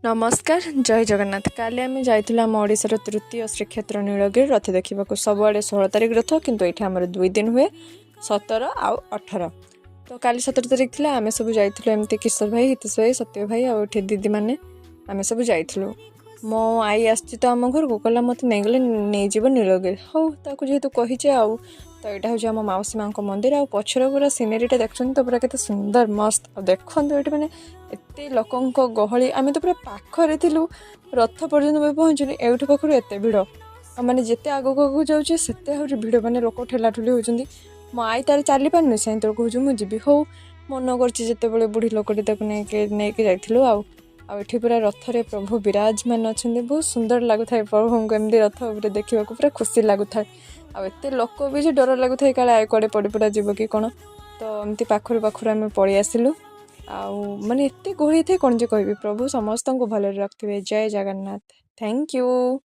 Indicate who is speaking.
Speaker 1: नमस्कार जय जगन्नाथ। काली आम जाइलु आम ओडिशार तृतीय श्रीक्षेत्र नीलगिरी रथ देखा सबुआड़े 16 तारिख रथ किंतु ये आमर 2 दिन हुए 17 आउ 18। तो काली 17 तारिख थी आम सब जाइलु एमती किशोर भाई हितेश भाई सत्य भाई आउ दीदी मैंने आम सब जाइलु। मो आई आसी तो आम घर को कहला मत नहीं गले नहीं जीव नीलगिरी हौ ताकू जेहेतु कही आउ तो यहाँ हूँ आम मौसी माँ मंदिर आ पछर पूरा सिनेरीटा देखुं तो पूरा के सुंदर मस्त आ देखो ये मैंने एत लोकों गहली आम तो पूरा पाखरे थिलु रथ पर्यटन पहुँचुनी एवं पाखर एत भिड़ मैंने जिते आगक आगक जाऊे से भिड़ मैंने लोक ठेलाठुली होती मो आई तार चली पारनी से तो कहूँ मुझे हौ मन करते बुढ़ी लोकटी नहीं जाइलु आठी पूरा रथरे प्रभु विराजमान अच्छा बहुत सुंदर लगुता है प्रभु को एमती रथ देखा पूरा खुशी लगुता है आते लोक भी जो डर लगुता है काले कड़े पड़ पुरा जीव कि कौन तो एमती पाखर पाखर आम पलि आसिलु माने एत गहली थे कौन जे कह प्रभु समस्त को भले रखिए। जय जगन्नाथ। Thank you.